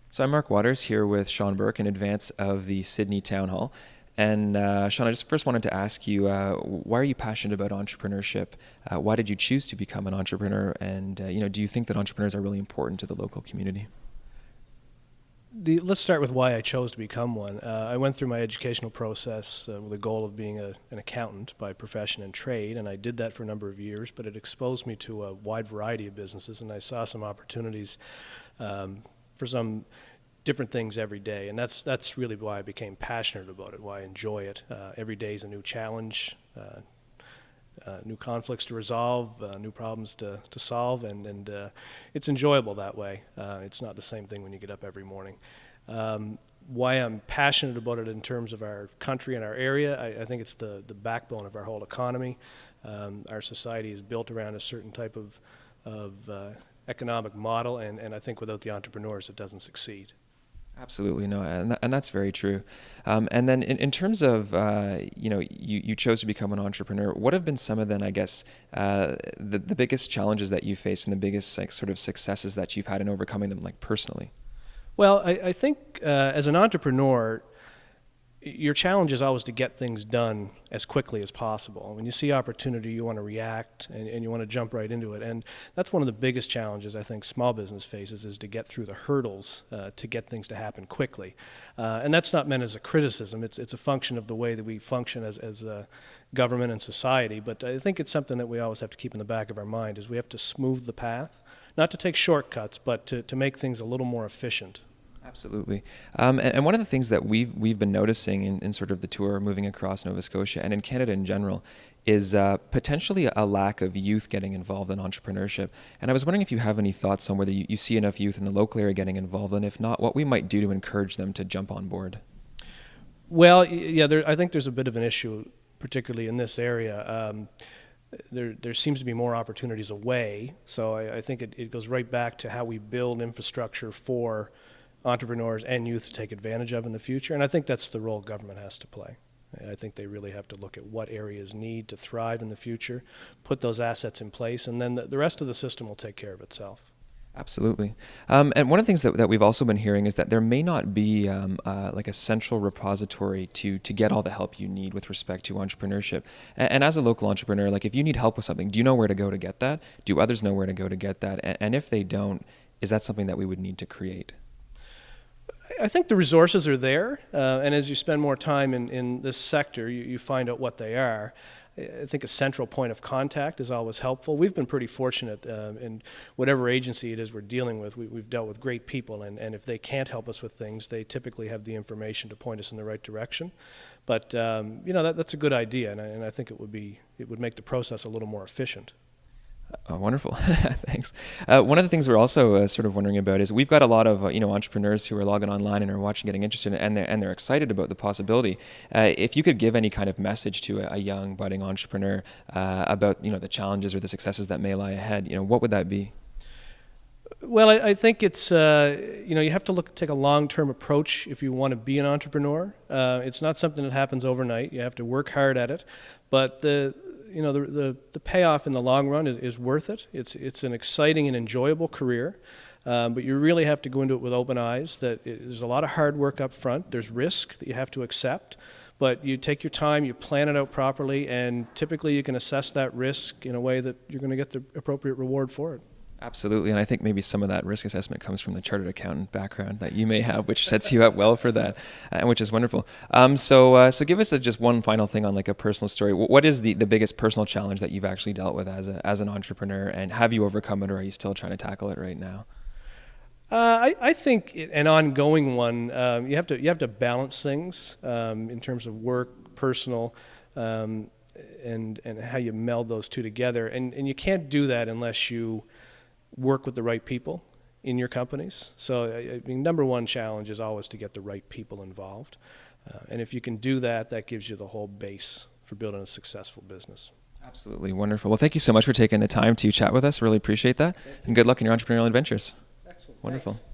So I'm Mark Waters here with Sean Burke in advance of the Sydney Town Hall. And Sean, I just first wanted to ask you, why are you passionate about entrepreneurship? Why did you choose to become an entrepreneur? And do you think that entrepreneurs are really important to the local community? Let's start with why I chose to become one. I went through my educational process with the goal of being an accountant by profession and trade, and I did that for a number of years, but it exposed me to a wide variety of businesses, and I saw some opportunities for some different things every day, and that's really why I became passionate about it, why I enjoy it. Every day is a new challenge, new conflicts to resolve, new problems to solve, and it's enjoyable that way. It's not the same thing when you get up every morning. Why I'm passionate about it in terms of our country and our area, I think it's the backbone of our whole economy. Our society is built around a certain type of economic model, and I think without the entrepreneurs it doesn't succeed. Absolutely, no, and that's very true. And then in terms of, you chose to become an entrepreneur. What have been some of then, I guess, the biggest challenges that you faced and the biggest sort of successes that you've had in overcoming them, like personally? Well, I think as an entrepreneur, your challenge is always to get things done as quickly as possible. When you see opportunity, you want to react and you want to jump right into it. And that's one of the biggest challenges I think small business faces, is to get through the hurdles to get things to happen quickly. And that's not meant as a criticism. It's a function of the way that we function as a government and society. But I think it's something that we always have to keep in the back of our mind, is we have to smooth the path, not to take shortcuts, but to make things a little more efficient. Absolutely. And one of the things that we've been noticing in sort of the tour moving across Nova Scotia and in Canada in general is potentially a lack of youth getting involved in entrepreneurship. And I was wondering if you have any thoughts on whether you see enough youth in the local area getting involved, and if not, what we might do to encourage them to jump on board. Well, yeah, I think there's a bit of an issue, particularly in this area. There seems to be more opportunities away, so I think it goes right back to how we build infrastructure for entrepreneurs and youth to take advantage of in the future, and I think that's the role government has to play. I think they really have to look at what areas need to thrive in the future, put those assets in place, and then the rest of the system will take care of itself. Absolutely. And one of the things that we've also been hearing is that there may not be like a central repository to get all the help you need with respect to entrepreneurship. And as a local entrepreneur, like if you need help with something, do you know where to go to get that? Do others know where to go to get that? And if they don't, is that something that we would need to create? I think the resources are there, and as you spend more time in this sector, you find out what they are. I think a central point of contact is always helpful. We've been pretty fortunate in whatever agency it is we're dealing with. We've dealt with great people, and if they can't help us with things, they typically have the information to point us in the right direction. But that's a good idea, and I think it would make the process a little more efficient. Oh, wonderful. Thanks. One of the things we're also sort of wondering about is we've got a lot of entrepreneurs who are logging online and are watching, getting interested, and they're excited about the possibility. If you could give any kind of message to a young budding entrepreneur about the challenges or the successes that may lie ahead, what would that be? Well, I think it's you have to take a long-term approach if you want to be an entrepreneur. It's not something that happens overnight. You have to work hard at it, but the payoff in the long run is worth it. It's an exciting and enjoyable career, but you really have to go into it with open eyes. There's a lot of hard work up front. There's risk that you have to accept, but you take your time, you plan it out properly, and typically you can assess that risk in a way that you're going to get the appropriate reward for it. Absolutely, and I think maybe some of that risk assessment comes from the chartered accountant background that you may have, which sets you up well for that, and which is wonderful. So give us just one final thing on like a personal story. What is the biggest personal challenge that you've actually dealt with as an entrepreneur, and have you overcome it, or are you still trying to tackle it right now? I think an ongoing one. You have to balance things in terms of work, personal, and how you meld those two together, and you can't do that unless you work with the right people in your companies. So I mean, number one challenge is always to get the right people involved. And if you can do that, that gives you the whole base for building a successful business. Absolutely wonderful. Well, thank you so much for taking the time to chat with us. Really appreciate that. And good luck in your entrepreneurial adventures. Excellent. Wonderful. Thanks.